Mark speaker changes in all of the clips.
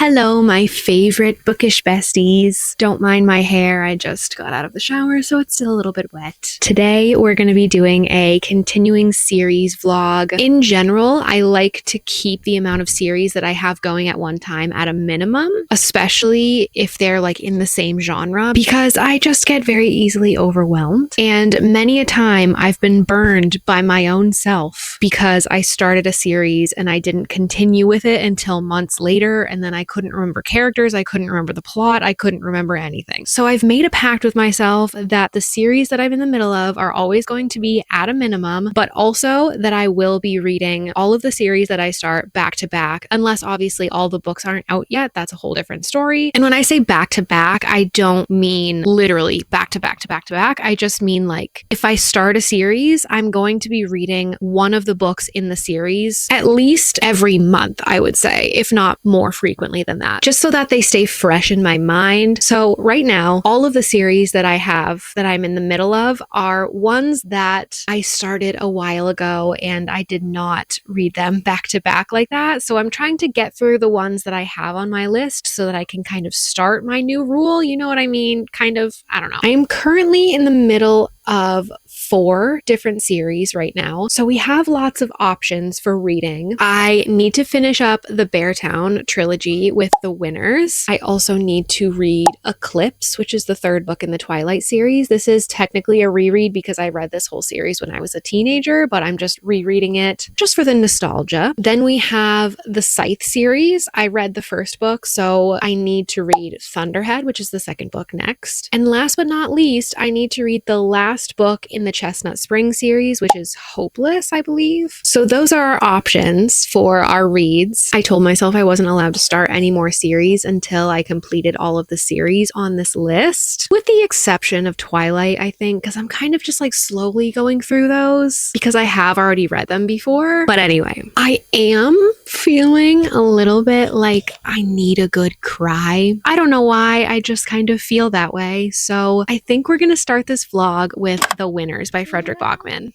Speaker 1: Hello, my favorite bookish besties. Don't mind my hair, I just got out of the shower, so it's still a little bit wet. Today, we're going to be doing a continuing series vlog. In general, I like to keep the amount of series that I have going at one time at a minimum, especially if they're like in the same genre, because I just get very easily overwhelmed. And many a time, I've been burned by my own self because I started a series and I didn't continue with it until months later, and then I couldn't remember characters, I couldn't remember the plot, I couldn't remember anything. So I've made a pact with myself that the series that I'm in the middle of are always going to be at a minimum, but also that I will be reading all of the series that I start back to back, unless obviously all the books aren't out yet. That's a whole different story. And when I say back to back, I don't mean literally back to back to back to back. I just mean like if I start a series, I'm going to be reading one of the books in the series at least every month, I would say, if not more frequently than that, just so that they stay fresh in my mind. So right now, all of the series that I have that I'm in the middle of are ones that I started a while ago and I did not read them back to back like that. So I'm trying to get through the ones that I have on my list so that I can kind of start my new rule. You know what I mean? Kind of, I don't know. I am currently in the middle of 4 different series right now. So we have lots of options for reading. I need to finish up the Beartown trilogy with the winners. I also need to read Eclipse, which is the 3rd book in the Twilight series. This is technically a reread because I read this whole series when I was a teenager, but I'm just rereading it just for the nostalgia. Then we have the Scythe series. I read the 1st book, so I need to read Thunderhead, which is the 2nd book next. And last but not least, I need to read the last book in the Chestnut Spring series, which is Hopeless, I believe. So those are our options for our reads. I told myself I wasn't allowed to start any more series until I completed all of the series on this list, with the exception of Twilight, I think, because I'm kind of just like slowly going through those because I have already read them before. But anyway, I am feeling a little bit like I need a good cry. I don't know why, I just kind of feel that way. So I think we're going to start this vlog with The Winners by Frederick Bachman.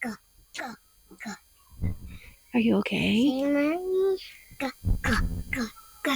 Speaker 2: Go, go, go.
Speaker 1: Are you okay?
Speaker 2: Go, go, go, go.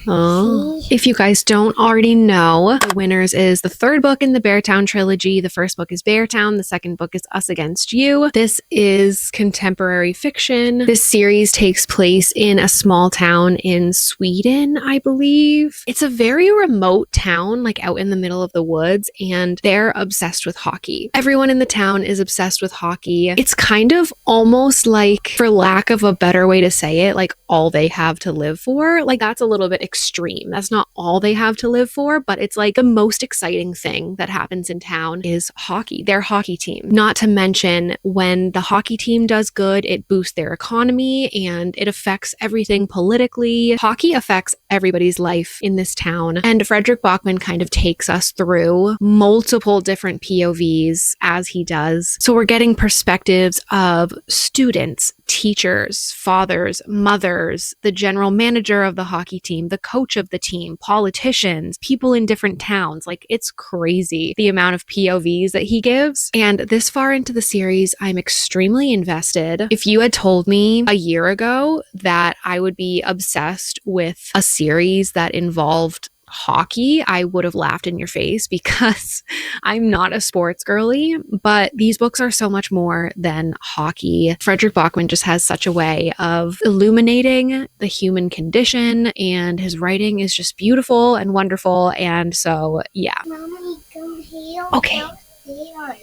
Speaker 1: Oh. If you guys don't already know, The Winners is the 3rd book in the Beartown trilogy. The 1st book is Beartown. The 2nd book is Us Against You. This is contemporary fiction. This series takes place in a small town in Sweden, I believe. It's a very remote town, like out in the middle of the woods, and they're obsessed with hockey. Everyone in the town is obsessed with hockey. It's kind of almost like, for lack of a better way to say it, like all they have to live for. Like that's a little bit extreme. That's not all they have to live for, but it's like the most exciting thing that happens in town is hockey, their hockey team. Not to mention when the hockey team does good, it boosts their economy and it affects everything politically. Hockey affects everybody's life in this town. And Frederick Bachman kind of takes us through multiple different POVs as he does. So we're getting perspectives of students, teachers, fathers, mothers, the general manager of the hockey team, the coach of the team, politicians, people in different towns. Like it's crazy the amount of POVs that he gives. And this far into the series, I'm extremely invested. If you had told me a year ago that I would be obsessed with a series that involved hockey, I would have laughed in your face because I'm not a sports girly, but these books are so much more than hockey. Frederick Bachman just has such a way of illuminating the human condition, and his writing is just beautiful and wonderful. And so, yeah.
Speaker 2: Mommy, come here.
Speaker 1: Okay.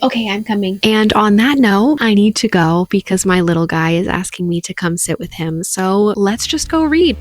Speaker 1: Okay, I'm coming. And on that note, I need to go because my little guy is asking me to come sit with him. So let's just go read.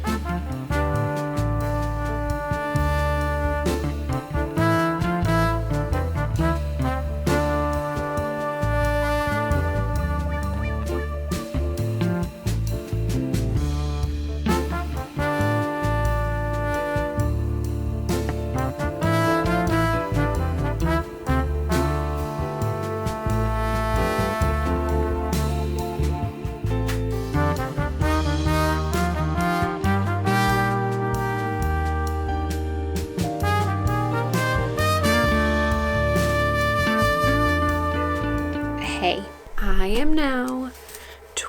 Speaker 1: Hey, I am now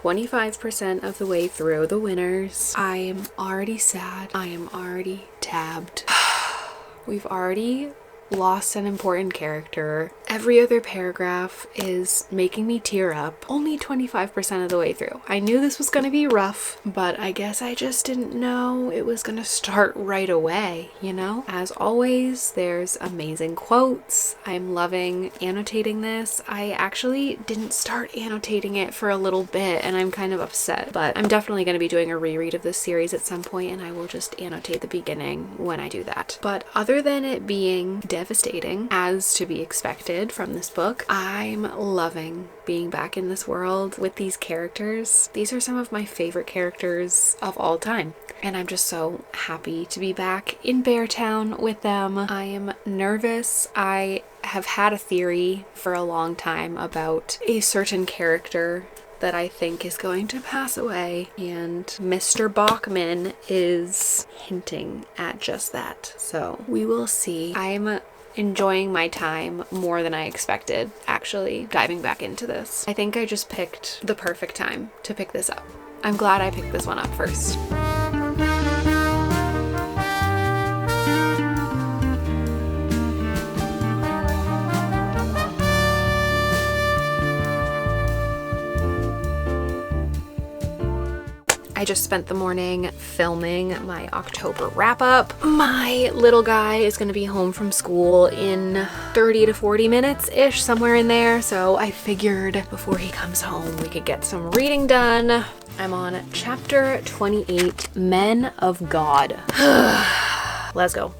Speaker 1: 25% of the way through the winners. I am already sad. I am already tabbed. We've already lost an important character. Every other paragraph is making me tear up. Only 25% of the way through. I knew this was going to be rough, but I guess I just didn't know it was going to start right away, you know? As always, there's amazing quotes. I'm loving annotating this. I actually didn't start annotating it for a little bit, and I'm kind of upset, but I'm definitely going to be doing a reread of this series at some point, and I will just annotate the beginning when I do that. But other than it being devastating, as to be expected from this book, I'm loving being back in this world with these characters. These are some of my favorite characters of all time, and I'm just so happy to be back in Beartown with them. I am nervous. I have had a theory for a long time about a certain character that I think is going to pass away, and Mr. Bachman is hinting at just that. So we will see. I'm enjoying my time more than I expected, actually, diving back into this. I think I just picked the perfect time to pick this up. I'm glad I picked this one up first. I just spent the morning filming my October wrap up. My little guy is going to be home from school in 30 to 40 minutes-ish, somewhere in there. So I figured before he comes home, we could get some reading done. I'm on chapter 28, Men of God. Let's go.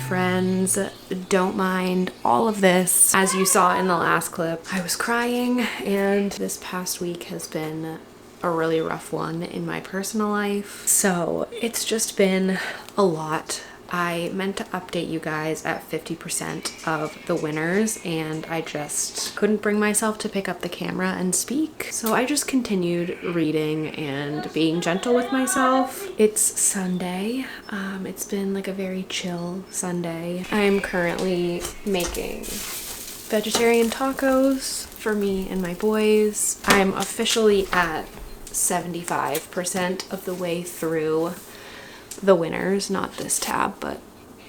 Speaker 1: Friends, don't mind all of this. As you saw in the last clip, I was crying, and this past week has been a really rough one in my personal life. So it's just been a lot. I meant to update you guys at 50% of the winners, and I just couldn't bring myself to pick up the camera and speak. So I just continued reading and being gentle with myself. It's Sunday. It's been like a very chill Sunday. I'm currently making vegetarian tacos for me and my boys. I'm officially at 75% of the way through the winners, not this tab, but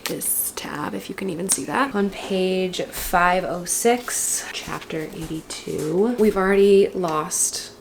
Speaker 1: this tab, if you can even see that. On page 506, chapter 82, we've already lost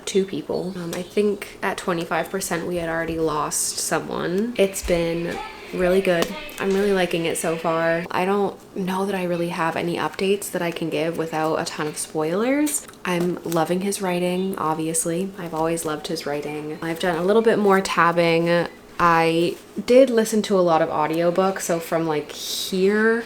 Speaker 1: 2 people. I think at 25% we had already lost someone. It's been really good. I'm really liking it so far. I don't know that I really have any updates that I can give without a ton of spoilers. I'm loving his writing, obviously. I've always loved his writing. I've done a little bit more tabbing. I did listen to a lot of audiobooks, so from like here,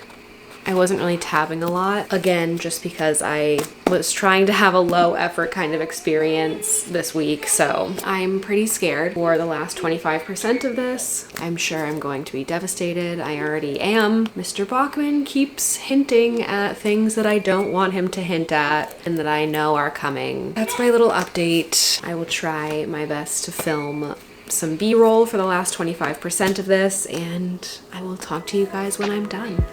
Speaker 1: I wasn't really tabbing a lot. Again, just because I was trying to have a low effort kind of experience this week. So I'm pretty scared for the last 25% of this. I'm sure I'm going to be devastated. I already am. Mr. Bachman keeps hinting at things that I don't want him to hint at and that I know are coming. That's my little update. I will try my best to film some B-roll for the last 25% of this, and I will talk to you guys when I'm done.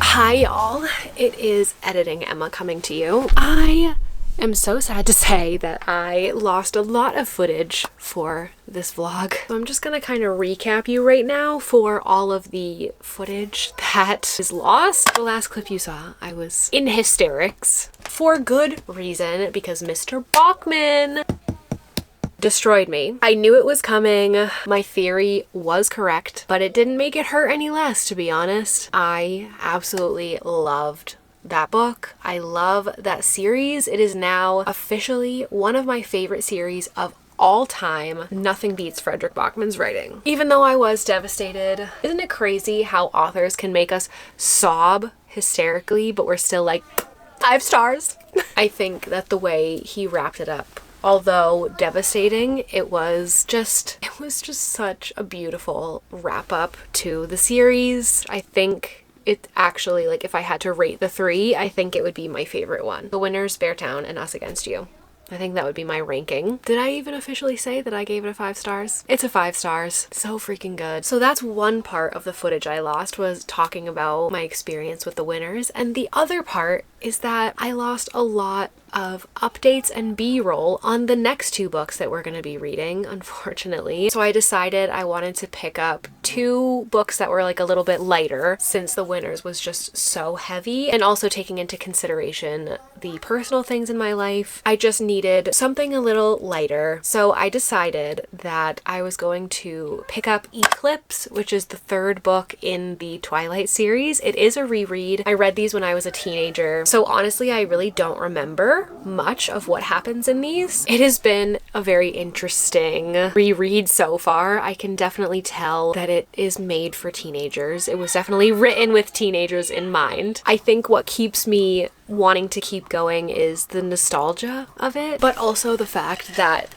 Speaker 1: Hi y'all, it is Editing Emma coming to you. I am so sad to say that I lost a lot of footage for this vlog. So I'm just gonna kind of recap you right now for all of the footage that is lost. The last clip you saw, I was in hysterics for good reason because Mr. Bachman destroyed me. I knew it was coming. My theory was correct, but it didn't make it hurt any less, to be honest. I absolutely loved that book. I love that series. It is now officially one of my favorite series of all time. Nothing beats Frederick Bachman's writing. Even though I was devastated, isn't it crazy how authors can make us sob hysterically, but we're still like 5 stars? I think that the way he wrapped it up, although devastating, it was just such a beautiful wrap up to the series. I think it actually, like, if I had to rate the 3, I think it would be my favorite one. The winners, Beartown and Us Against You. I think that would be my ranking. Did I even officially say that I gave it a 5 stars? It's a 5 stars. So freaking good. So that's one part of the footage I lost, was talking about my experience with the winners. And the other part is that I lost a lot of updates and B-roll on the next 2 books that we're going to be reading, unfortunately. So I decided I wanted to pick up 2 books that were like a little bit lighter, since the winners was just so heavy, and also taking into consideration the personal things in my life. I just needed something a little lighter. So I decided that I was going to pick up Eclipse, which is the 3rd book in the Twilight series. It is a reread. I read these when I was a teenager, so honestly I really don't remember remember much of what happens in these. It has been a very interesting reread so far. I can definitely tell that it is made for teenagers. It was definitely written with teenagers in mind. I think what keeps me wanting to keep going is the nostalgia of it, but also the fact that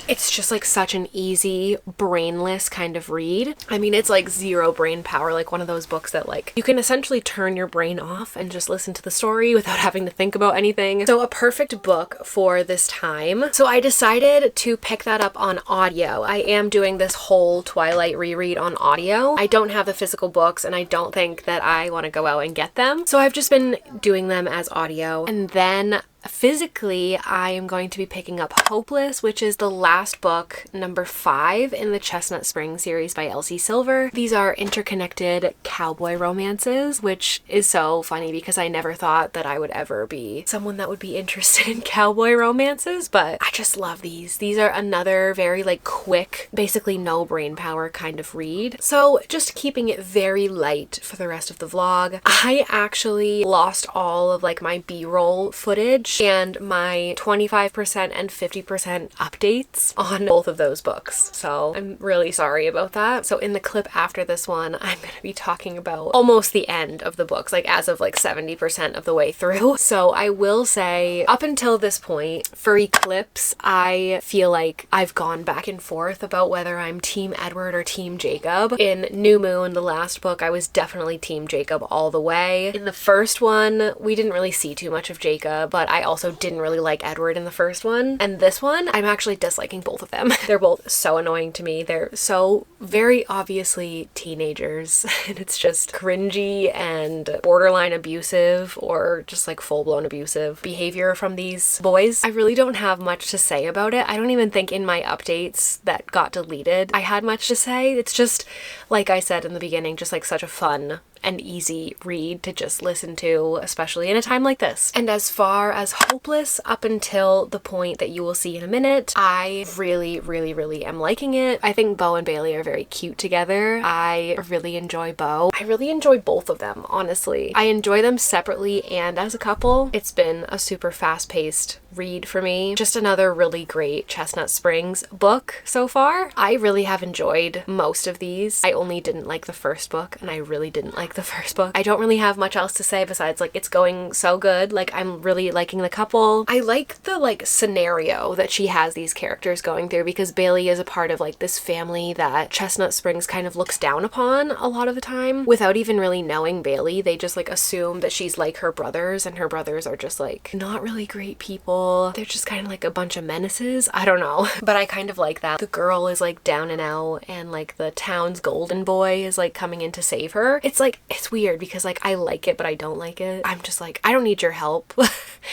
Speaker 1: it's just like such an easy, brainless kind of read. I mean, it's like zero brain power, like one of those books that like you can essentially turn your brain off and just listen to the story without having to think about anything. So a perfect book for this time. So I decided to pick that up on audio. I am doing this whole Twilight reread on audio. I don't have the physical books and I don't think that I want to go out and get them. So I've just been doing them as audio. And then physically, I am going to be picking up Hopeless, which is the last book, number 5 in the Chestnut Spring series by Elsie Silver. These are interconnected cowboy romances, which is so funny because I never thought that I would ever be someone that would be interested in cowboy romances, but I just love these. These are another very like quick, basically no brain power kind of read. So just keeping it very light for the rest of the vlog. I actually lost all of like my B-roll footage and my 25% and 50% updates on both of those books. So I'm really sorry about that. So in the clip after this one, I'm going to be talking about almost the end of the books, like as of like 70% of the way through. So I will say up until this point for Eclipse, I feel like I've gone back and forth about whether I'm Team Edward or Team Jacob. In New Moon, the last book, I was definitely Team Jacob all the way. In the first one, we didn't really see too much of Jacob, but I also didn't really like Edward in the first one. And this one, I'm actually disliking both of them. They're both so annoying to me. They're so very obviously teenagers and it's just cringy and borderline abusive or just like full-blown abusive behavior from these boys. I really don't have much to say about it. I don't even think in my updates that got deleted I had much to say. It's just, like I said in the beginning, just like such a fun and easy read to just listen to, especially in a time like this. And as far as Hopeless, up until the point that you will see in a minute, I really, really, really am liking it. I think Beau and Bailey are very cute together. I really enjoy Beau. I really enjoy both of them, honestly. I enjoy them separately and as a couple. It's been a super fast-paced read for me. Just another really great Chestnut Springs book so far. I really have enjoyed most of these. I only didn't like the first book and I really didn't like the first book. I don't really have much else to say besides like it's going so good. Like I'm really liking the couple. I like the like scenario that she has these characters going through because Bailey is a part of like this family that Chestnut Springs kind of looks down upon a lot of the time without even really knowing Bailey. They just like assume that she's like her brothers and her brothers are just like not really great people. They're just kind of like a bunch of menaces. I don't know. But I kind of like that. The girl is like down and out and like the town's golden boy is like coming in to save her. It's like it's weird because like I like it but I don't like it. I'm just like I don't need your help.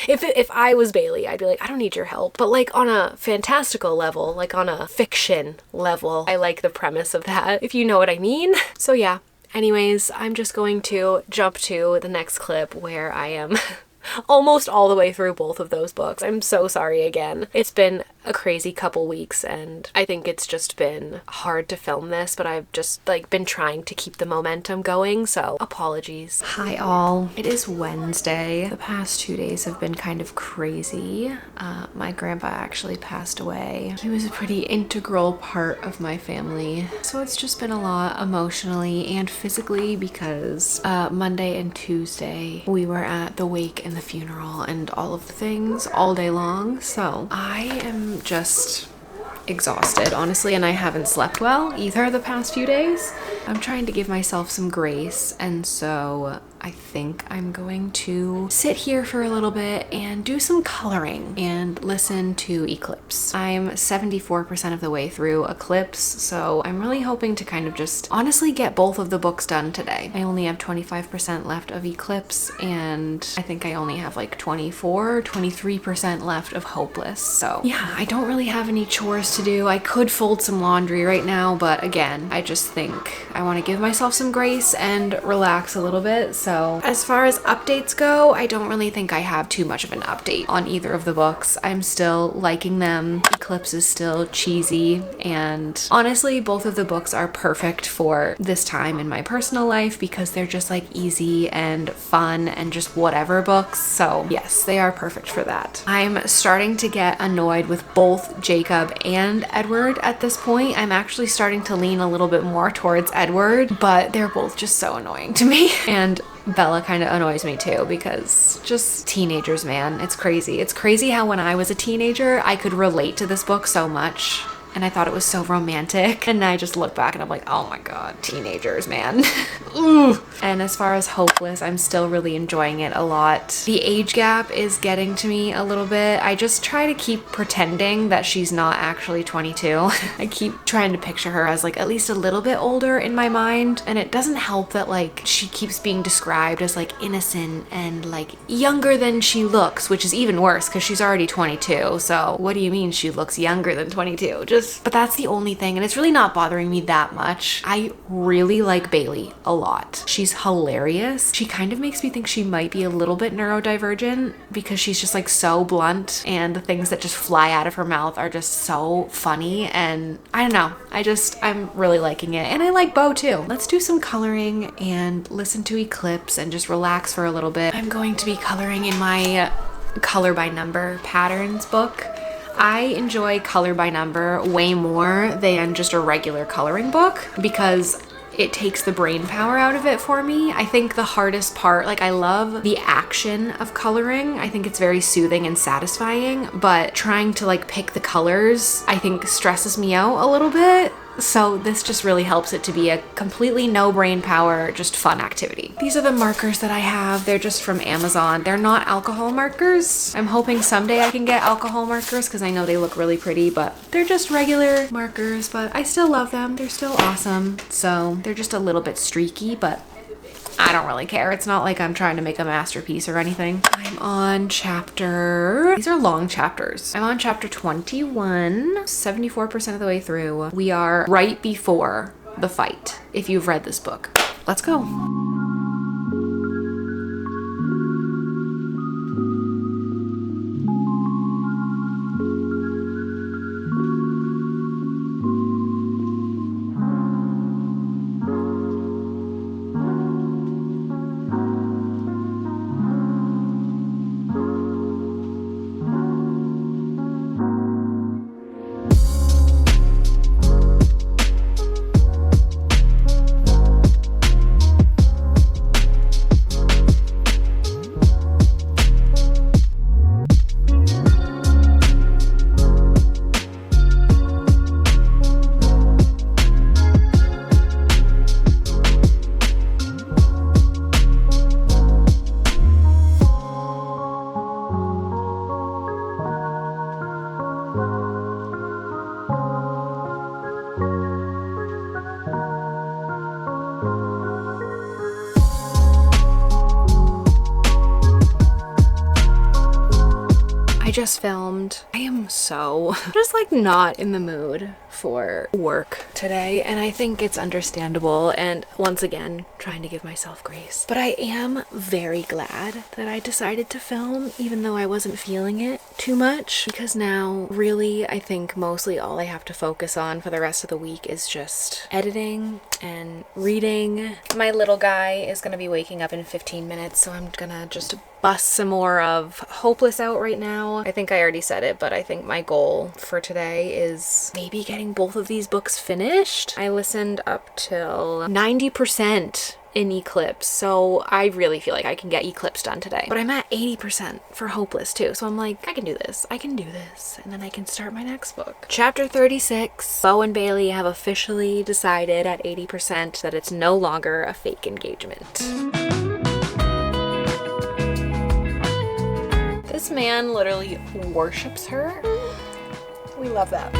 Speaker 1: If I was Bailey, I'd be like I don't need your help. But like on a fantastical level, like on a fiction level, I like the premise of that, if you know what I mean. So yeah. Anyways, I'm just going to jump to the next clip where I am almost all the way through both of those books. I'm so sorry again. It's been a crazy couple weeks and I think it's just been hard to film this, but I've just like been trying to keep the momentum going, so apologies. Hi all. It is Wednesday. The past 2 days have been kind of crazy. My grandpa actually passed away. He was a pretty integral part of my family, so it's just been a lot emotionally and physically because Monday and Tuesday we were at the wake and the funeral and all of the things all day long, so I am just exhausted, honestly, and I haven't slept well either the past few days. I'm trying to give myself some grace, and so I think I'm going to sit here for a little bit and do some coloring and listen to Eclipse. I'm 74% of the way through Eclipse, so I'm really hoping to kind of just honestly get both of the books done today. I only have 25% left of Eclipse, and I think I only have like 23% left of Hopeless. So yeah, I don't really have any chores to do. I could fold some laundry right now, but again, I just think I want to give myself some grace and relax a little bit. So So as far as updates go, I don't really think I have too much of an update on either of the books. I'm still liking them. Eclipse is still cheesy, and honestly, both of the books are perfect for this time in my personal life because they're just like easy and fun and just whatever books. So yes, they are perfect for that. I'm starting to get annoyed with both Jacob and Edward at this point. I'm actually starting to lean a little bit more towards Edward, but they're both just so annoying to me. And Bella kind of annoys me too because just teenagers, man. It's crazy. It's crazy how when I was a teenager, I could relate to this book so much. And I thought it was so romantic. And I just look back and I'm like, oh my god, teenagers, man. Ooh. And as far as Hopeless, I'm still really enjoying it a lot. The age gap is getting to me a little bit. I just try to keep pretending that she's not actually 22. I keep trying to picture her as like at least a little bit older in my mind. And it doesn't help that like she keeps being described as like innocent and like younger than she looks, which is even worse because she's already 22. So what do you mean she looks younger than 22? But that's the only thing, and it's really not bothering me that much. I really like Bailey a lot. She's hilarious. She kind of makes me think she might be a little bit neurodivergent because she's just like so blunt, and the things that just fly out of her mouth are just so funny, and I don't know. I'm really liking it, and I like Bo too. Let's do some coloring and listen to Eclipse and just relax for a little bit. I'm going to be coloring in my color by number patterns book. I enjoy color by number way more than just a regular coloring book because it takes the brain power out of it for me. I think the hardest part, like I love the action of coloring. I think it's very soothing and satisfying, but trying to like pick the colors, I think stresses me out a little bit. So this just really helps it to be a completely no brain power, just fun activity. These are the markers that I have. They're just from Amazon. They're not alcohol markers. I'm hoping someday I can get alcohol markers because I know they look really pretty, but they're just regular markers, but I still love them. They're still awesome. So they're just a little bit streaky, but I don't really care. It's not like I'm trying to make a masterpiece or anything. I'm on these are long chapters. I'm on chapter 21, 74% of the way through. We are right before the fight, if you've read this book. Let's go. Just filmed. I am so just like not in the mood for work today, and I think it's understandable, and once again trying to give myself grace, but I am very glad that I decided to film even though I wasn't feeling it too much, because now really I think mostly all I have to focus on for the rest of the week is just editing and reading. My little guy is gonna be waking up in 15 minutes, so I'm gonna just bust some more of Hopeless out right now. I think I already said it, but I think my goal for today is maybe getting both of these books finished. I listened up till 90% in Eclipse, so I really feel like I can get Eclipse done today. But I'm at 80% for Hopeless too, so I'm like, I can do this, and then I can start my next book. Chapter 36. Bo and Bailey have officially decided at 80% that it's no longer a fake engagement. This man literally worships her. We love that.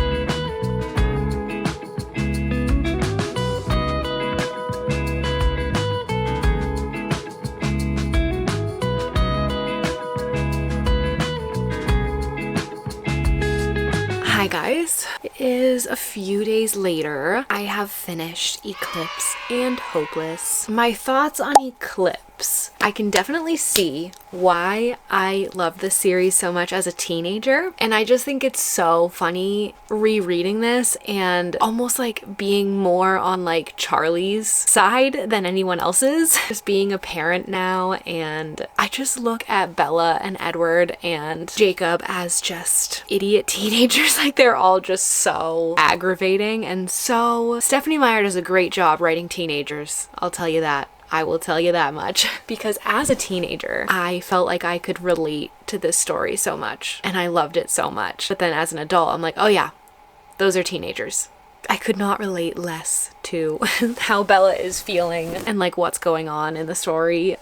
Speaker 1: Hi guys, it is a few days later. I have finished Eclipse and Hopeless. My thoughts on Eclipse. Eclipse. I can definitely see why I loved this series so much as a teenager, and I just think it's so funny rereading this and almost like being more on like Charlie's side than anyone else's. Just being a parent now, and I just look at Bella and Edward and Jacob as just idiot teenagers. Like, they're all just so aggravating, and so Stephanie Meyer does a great job writing teenagers, I'll tell you that. I will tell you that much. Because as a teenager, I felt like I could relate to this story so much, and I loved it so much. But then as an adult, I'm like, oh yeah, those are teenagers. I could not relate less to how Bella is feeling and like what's going on in the story.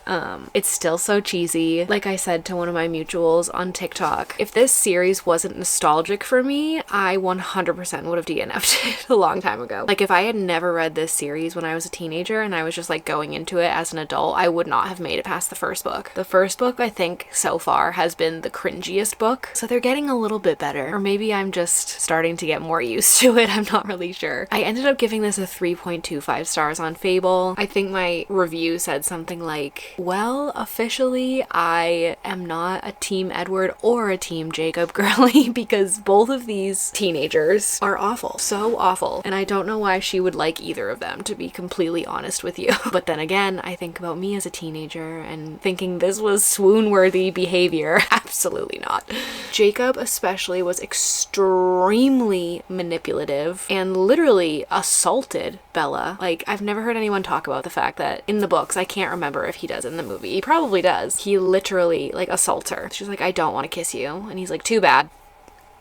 Speaker 1: It's still so cheesy. Like I said to one of my mutuals on TikTok, if this series wasn't nostalgic for me, I 100% would have DNF'd it a long time ago. Like, if I had never read this series when I was a teenager and I was just like going into it as an adult, I would not have made it past the first book. The first book, I think, so far has been the cringiest book. So they're getting a little bit better. Or maybe I'm just starting to get more used to it. I'm not really sure. I ended up giving this a 3.25 stars on Fable. I think my review said something like, well, officially I am not a Team Edward or a Team Jacob girly, because both of these teenagers are awful. So awful. And I don't know why she would like either of them, to be completely honest with you. But then again, I think about me as a teenager and thinking this was swoon-worthy behavior. Absolutely not. Jacob especially was extremely manipulative and literally assaulted Bella. Like, I've never heard anyone talk about the fact that in the books, I can't remember if he does in the movie, he probably does, he literally like assaults her. She's like, I don't want to kiss you, and he's like, too bad.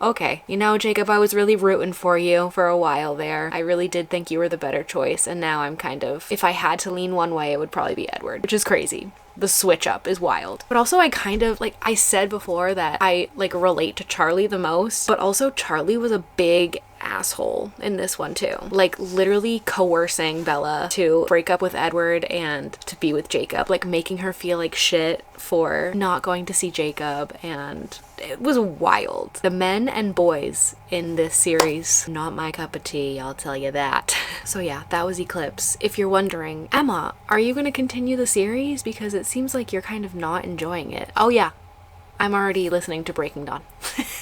Speaker 1: Okay, you know, Jacob, I was really rooting for you for a while there. I really did think you were the better choice, and now I'm kind of, if I had to lean one way, it would probably be Edward, which is crazy. The switch up is wild. But also, I kind of, like I said before, that I like relate to Charlie the most, but also Charlie was a big asshole in this one too. Like, literally coercing Bella to break up with Edward and to be with Jacob, like making her feel like shit for not going to see Jacob, and it was wild. The men and boys in this series, not my cup of tea, I'll tell you that. So yeah, that was Eclipse. If you're wondering, Emma, are you going to continue the series? Because it seems like you're kind of not enjoying it. Oh yeah, I'm already listening to Breaking Dawn.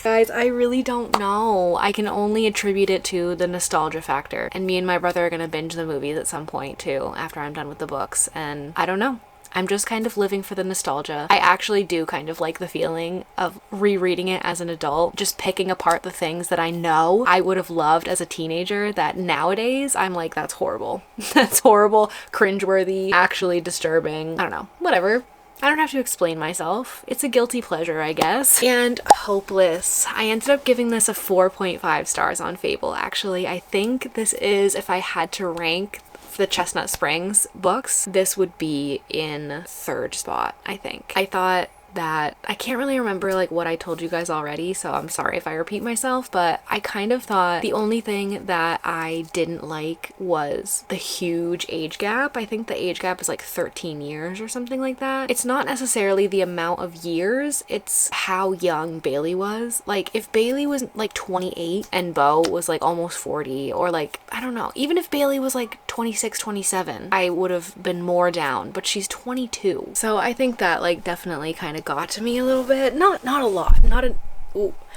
Speaker 1: Guys, I really don't know. I can only attribute it to the nostalgia factor. And me and my brother are gonna binge the movies at some point too, after I'm done with the books. And I don't know. I'm just kind of living for the nostalgia. I actually do kind of like the feeling of rereading it as an adult, just picking apart the things that I know I would have loved as a teenager that nowadays I'm like, that's horrible. That's horrible, cringeworthy, actually disturbing. I don't know, whatever. I don't have to explain myself. It's a guilty pleasure, I guess. And Hopeless. I ended up giving this a 4.5 stars on Fable, actually. I think this is, if I had to rank the Chestnut Springs books, this would be in third spot, I think. I thought that, I can't really remember like what I told you guys already, so I'm sorry if I repeat myself, but I kind of thought the only thing that I didn't like was the huge age gap. I think the age gap is like 13 years or something like that. It's not necessarily the amount of years, it's how young Bailey was. Like, if Bailey was like 28 and Beau was like almost 40, or like, I don't know, even if Bailey was like 26, 27, I would have been more down, but she's 22. So I think that like definitely kind of got to me a little bit. Not a lot,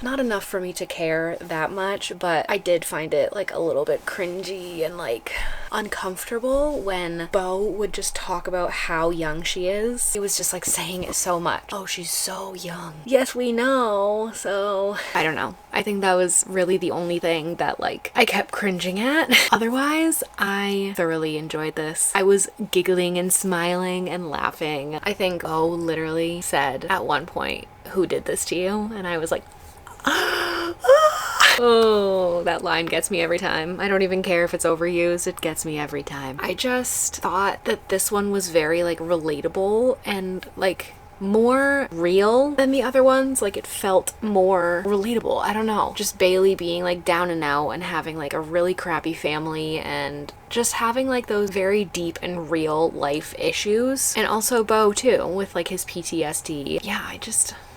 Speaker 1: not enough for me to care that much, but I did find it like a little bit cringy and like uncomfortable when Beau would just talk about how young she is. It was just like saying it so much. Oh, she's so young. Yes, we know. So I don't know. I think that was really the only thing that like I kept cringing at. Otherwise, I thoroughly enjoyed this. I was giggling and smiling and laughing. I think Beau literally said at one point, "Who did this to you?" And I was like, oh, that line gets me every time. I don't even care if it's overused, it gets me every time. I just thought that this one was very like relatable and like more real than the other ones. Like, it felt more relatable. I don't know, just Bailey being like down and out and having like a really crappy family and just having like those very deep and real life issues, and also Beau too with like his PTSD. Yeah,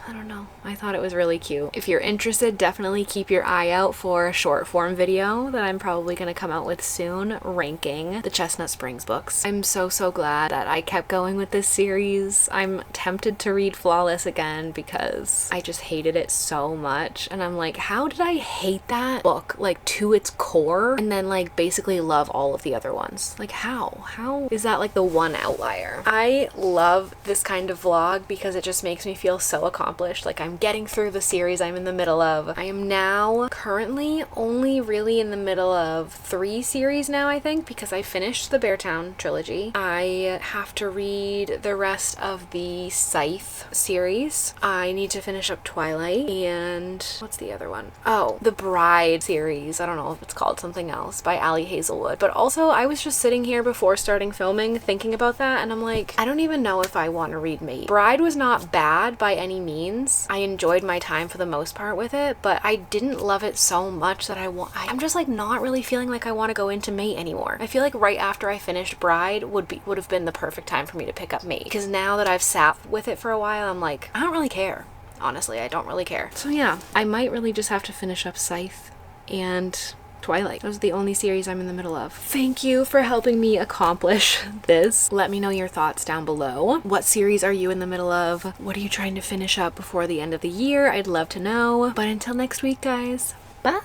Speaker 1: I don't know. I thought it was really cute. If you're interested, definitely keep your eye out for a short form video that I'm probably going to come out with soon, ranking the Chestnut Springs books. I'm so glad that I kept going with this series. I'm tempted to read Flawless again because I just hated it so much. And I'm like, how did I hate that book, like, to its core, and then, like, basically love all of the other ones? Like, how? How is that, like, the one outlier? I love this kind of vlog because it just makes me feel so accomplished. Like, I'm getting through the series I'm in the middle of. I am now currently only really in the middle of 3 series now, I think, because I finished the Beartown trilogy. I have to read the rest of the Scythe series. I need to finish up Twilight, and what's the other one? Oh, the Bride series. I don't know if it's called something else, by Ali Hazelwood. But also, I was just sitting here before starting filming thinking about that, and I'm like, I don't even know if I want to read Mate. Bride was not bad by any means. I enjoyed my time for the most part with it, but I didn't love it so much that I'm just, like, not really feeling like I want to go into Mate anymore. I feel like right after I finished Bride would have been the perfect time for me to pick up Mate, because now that I've sat with it for a while, I'm like, I don't really care. Honestly, I don't really care. So yeah, I might really just have to finish up Scythe and Twilight. Those are the only series I'm in the middle of. Thank you for helping me accomplish this. Let me know your thoughts down below. What series are you in the middle of? What are you trying to finish up before the end of the year? I'd love to know. But until next week, guys, bye!